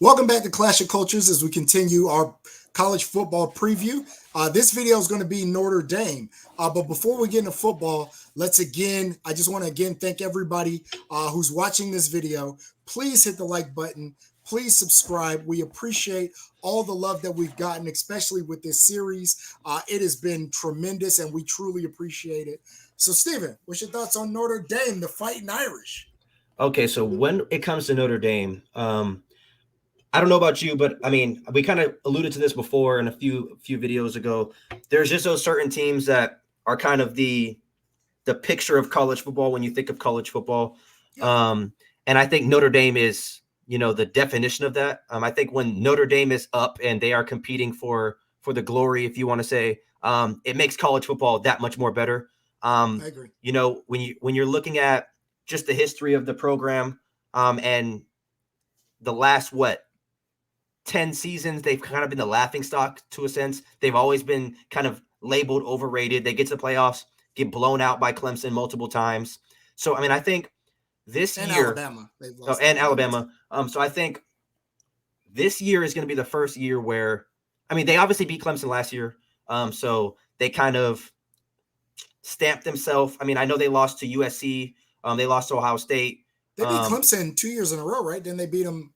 Welcome back to Clash of Cultures as we continue our college football preview. This video is going to be Notre Dame. But before we get into football, I just want to again thank everybody who's watching this video. Please hit the like button. Please subscribe. We appreciate all the love that we've gotten, especially with this series. It has been tremendous and we truly appreciate it. So, Steven, what's your thoughts on Notre Dame, the Fighting Irish? Okay, so when it comes to Notre Dame, I don't know about you, but I mean, we kind of alluded to this before in a few videos ago. There's just those certain teams that are kind of the picture of college football when you think of college football. Yeah. And I think Notre Dame is, the definition of that. I think when Notre Dame is up and they are competing for the glory, if you want to say, it makes college football that much more better. I agree. When you're looking at just the history of the program, and the last 10 seasons, they've kind of been the laughing stock to a sense. They've always been kind of labeled overrated. They get to the playoffs, get blown out by Clemson multiple times. So, I mean, I think this And year, Alabama. They've lost and Alabama. So I think this year is going to be the first year where, I mean, they obviously beat Clemson last year. So they kind of stamped themselves. I mean, I know they lost to USC. They lost to Ohio State. They beat Clemson 2 years in a row, right? Then they beat them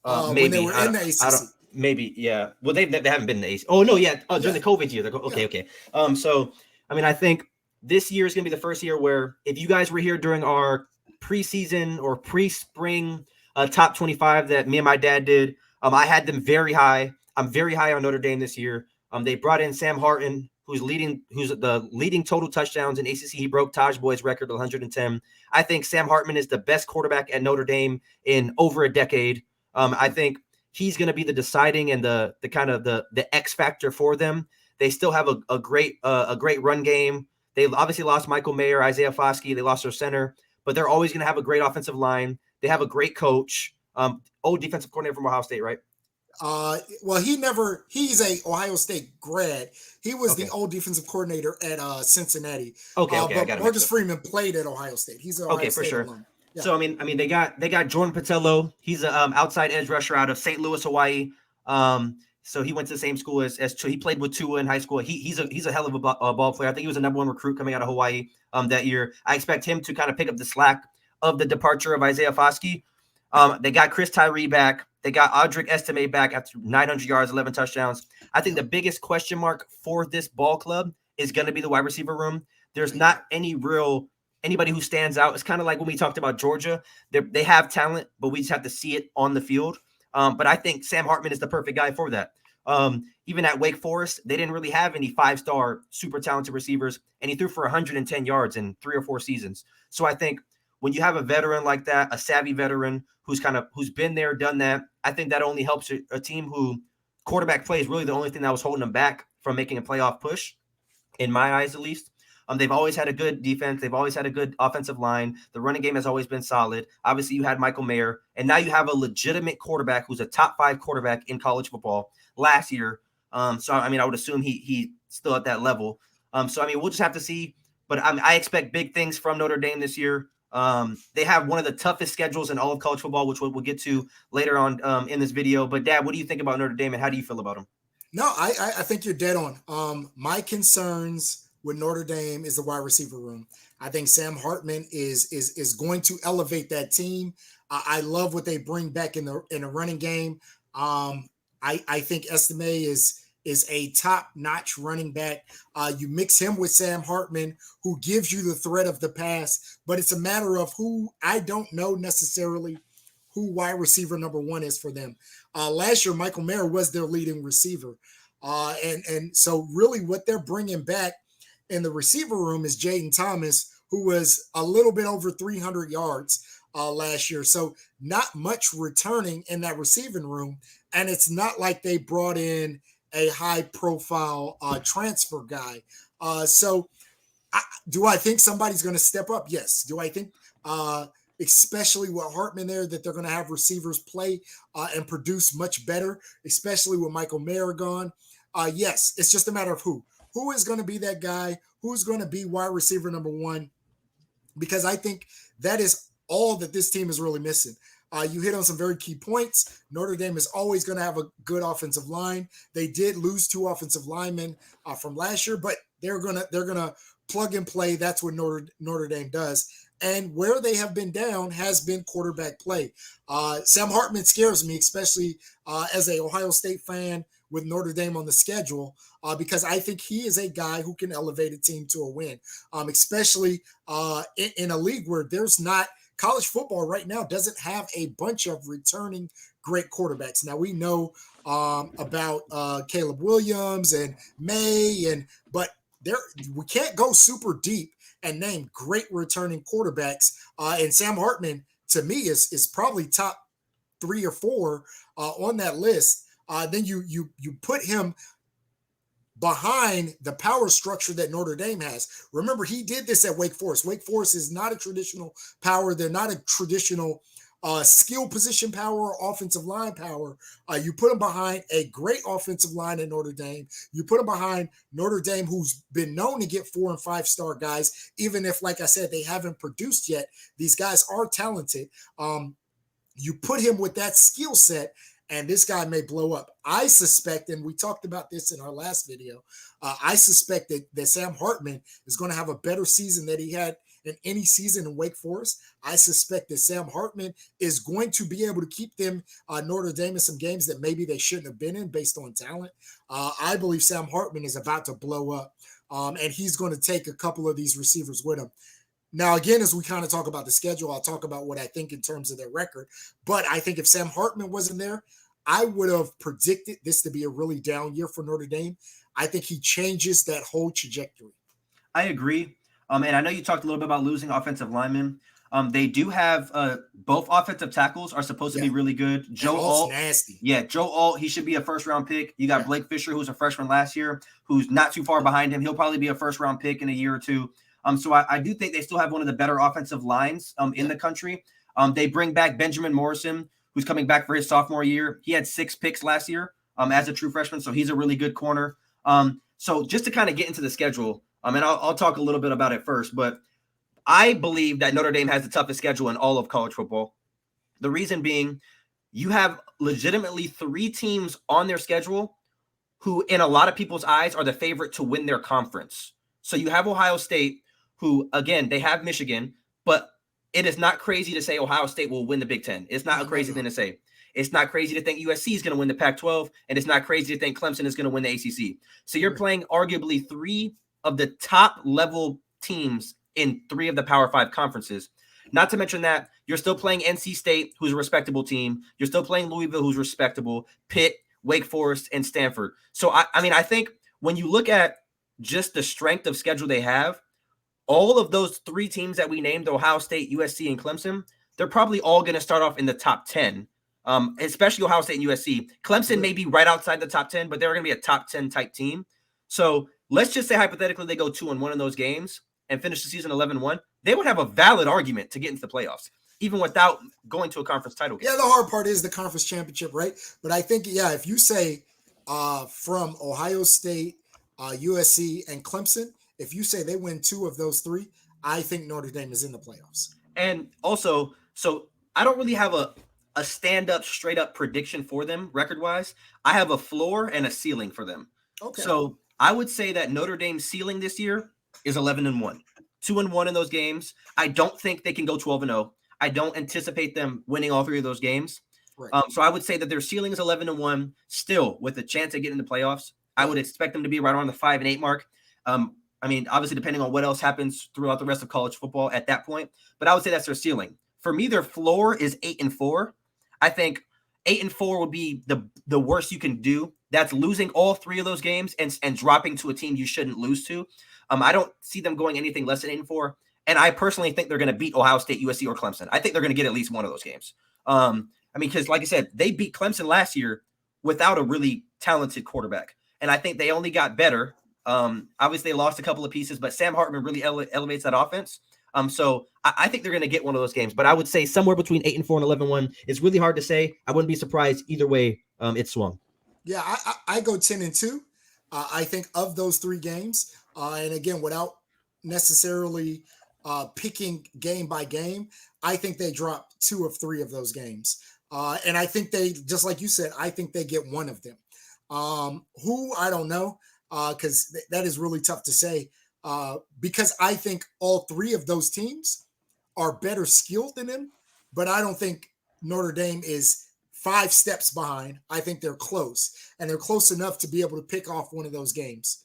when they Maybe were in the ACC. Maybe, yeah. Well, they haven't been in the ACC. Oh no, yeah. Oh, during Yeah. the COVID year. Okay, Yeah. okay. So I mean, I think this year is going to be the first year where if you guys were here during our preseason or pre-spring top 25 that me and my dad did, I had them very high. I'm very high on Notre Dame this year. They brought in Sam Hartman, who's the leading total touchdowns in ACC. He broke Taj Boyd's record of 110. I think Sam Hartman is the best quarterback at Notre Dame in over a decade. I think he's going to be the deciding and the kind of the X factor for them. They still have a great run game. They obviously lost Michael Mayer, Isaiah Foskey. They lost their center, but they're always going to have a great offensive line. They have a great coach, old defensive coordinator from Ohio State, right? Well, he's a Ohio State grad. He was the old defensive coordinator at Cincinnati. Okay, I got but it. Marcus Freeman played at Ohio State. He's an Ohio Okay, for State sure. alum. Yeah. So I mean, they got Jordan Patello. He's a outside edge rusher out of St. Louis, Hawaii. So he went to the same school as he played with Tua in high school. He's a hell of a ball player. I think he was a number one recruit coming out of Hawaii that year. I expect him to kind of pick up the slack of the departure of Isaiah Foskey. They got Chris Tyree back. They got Audric Estime back after 900 yards, 11 touchdowns. I think the biggest question mark for this ball club is going to be the wide receiver room. There's not anybody who stands out. It's kind of like when we talked about Georgia. They have talent, but we just have to see it on the field. But I think Sam Hartman is the perfect guy for that. Even at Wake Forest, they didn't really have any five-star super talented receivers, and he threw for 110 yards in 3 or 4 seasons. So I think when you have a veteran like that, a savvy veteran who's been there, done that, I think that only helps a team who quarterback play is really the only thing that was holding them back from making a playoff push, in my eyes at least. They've always had a good defense. They've always had a good offensive line. The running game has always been solid. Obviously, you had Michael Mayer, and now you have a legitimate quarterback who's a top 5 quarterback in college football last year. So, I mean, I would assume he's still at that level. So, I mean, we'll just have to see. But I expect big things from Notre Dame this year. They have one of the toughest schedules in all of college football, which we'll get to later on in this video. But, Dad, what do you think about Notre Dame, and how do you feel about them? No, I think you're dead on. My concerns with Notre Dame is the wide receiver room. I think Sam Hartman is going to elevate that team. I love what they bring back in the running game. I think Estime is a top-notch running back. You mix him with Sam Hartman, who gives you the threat of the pass, but it's a matter of who I don't know necessarily who wide receiver number 1 is for them. Last year, Michael Mayer was their leading receiver. And so really what they're bringing back in the receiver room is Jaden Thomas, who was a little bit over 300 yards last year. So not much returning in that receiving room. And it's not like they brought in a high-profile transfer guy. Do I think somebody's going to step up? Yes. Do I think especially with Hartman there, that they're going to have receivers play and produce much better, especially with Michael Mayer gone? Yes, it's just a matter of who. Who is going to be that guy? Who's going to be wide receiver number 1? Because I think that is all that this team is really missing. You hit on some very key points. Notre Dame is always going to have a good offensive line. They did lose 2 offensive linemen from last year, but they're gonna plug and play. That's what Notre Dame does. And where they have been down has been quarterback play. Sam Hartman scares me, especially as a Ohio State fan with Notre Dame on the schedule, because I think he is a guy who can elevate a team to a win, especially in a league where there's not college football right now doesn't have a bunch of returning great quarterbacks. Now we know about Caleb Williams and but there we can't go super deep and name great returning quarterbacks. And Sam Hartman to me is probably top 3 or 4 on that list. Then you put him behind the power structure that Notre Dame has. Remember, he did this at Wake Forest. Wake Forest is not a traditional power. They're not a traditional skill position power or offensive line power. You put him behind a great offensive line at Notre Dame. You put him behind Notre Dame, who's been known to get 4 and 5 star guys, even if, like I said, they haven't produced yet. These guys are talented. You put him with that skill set, and this guy may blow up. I suspect, and we talked about this in our last video, I suspect that Sam Hartman is going to have a better season than he had in any season in Wake Forest. I suspect that Sam Hartman is going to be able to keep them, Notre Dame, in some games that maybe they shouldn't have been in based on talent. I believe Sam Hartman is about to blow up, and he's going to take a couple of these receivers with him. Now, again, as we kind of talk about the schedule, I'll talk about what I think in terms of their record. But I think if Sam Hartman wasn't there, I would have predicted this to be a really down year for Notre Dame. I think he changes that whole trajectory. I agree. And I know you talked a little bit about losing offensive linemen. They do have both offensive tackles are supposed to be really good. Joe Alt, nasty. Yeah, Joe Alt, he should be a first-round pick. You got Blake Fisher, who's a freshman last year, who's not too far behind him. He'll probably be a first-round pick in a year or two. So I do think they still have one of the better offensive lines in the country. They bring back Benjamin Morrison, who's coming back for his sophomore year. He had 6 picks last year as a true freshman, so he's a really good corner. So just to kind of get into the schedule, and I'll talk a little bit about it first, but I believe that Notre Dame has the toughest schedule in all of college football. The reason being, you have legitimately 3 teams on their schedule who, in a lot of people's eyes, are the favorite to win their conference. So you have Ohio State, who, again, they have Michigan, but it is not crazy to say Ohio State will win the Big Ten. It's not a crazy thing to say. It's not crazy to think USC is going to win the Pac-12, and it's not crazy to think Clemson is going to win the ACC. So you're playing arguably 3 of the top-level teams in 3 of the Power 5 conferences. Not to mention that you're still playing NC State, who's a respectable team. You're still playing Louisville, who's respectable, Pitt, Wake Forest, and Stanford. So, I think when you look at just the strength of schedule they have, all of those 3 teams that we named, Ohio State, USC, and Clemson, they're probably all going to start off in the top 10, especially Ohio State and USC. Clemson may be right outside the top 10, but they're going to be a top 10 type team. So let's just say hypothetically they go 2-1 in those games and finish the season 11-1. They would have a valid argument to get into the playoffs, even without going to a conference title game. Yeah, the hard part is the conference championship, right? But I think, if you say from Ohio State, USC, and Clemson, if you say they win 2 of those 3, I think Notre Dame is in the playoffs. And also, so I don't really have a stand-up, straight-up prediction for them record-wise. I have a floor and a ceiling for them. Okay. So I would say that Notre Dame's ceiling this year is 11-1. 2-1 in those games. I don't think they can go 12-0. I don't anticipate them winning all 3 of those games. Right. So I would say that their ceiling is 11-1, still with a chance of getting in the playoffs. I would expect them to be right around the 5-8 mark. Obviously, depending on what else happens throughout the rest of college football at that point. But I would say that's their ceiling. For me, their floor is 8-4. I think 8-4 would be the worst you can do. That's losing all 3 of those games and dropping to a team you shouldn't lose to. I don't see them going anything less than 8-4. And I personally think they're going to beat Ohio State, USC, or Clemson. I think they're going to get at least one of those games. Because like I said, they beat Clemson last year without a really talented quarterback. And I think they only got better. Obviously, they lost a couple of pieces, but Sam Hartman really elevates that offense. So I think they're going to get one of those games. But I would say somewhere between 8-4 and 11-1. It's really hard to say. I wouldn't be surprised either way it swung. Yeah, I go 10-2. I think of those 3 games, and again, without necessarily picking game by game, I think they drop 2 of 3 of those games. And I think they, just like you said, I think they get one of them. Who, I don't know, because that is really tough to say. Because I think all 3 of those teams are better skilled than them, but I don't think Notre Dame is 5 steps behind. I think they're close, and they're close enough to be able to pick off one of those games.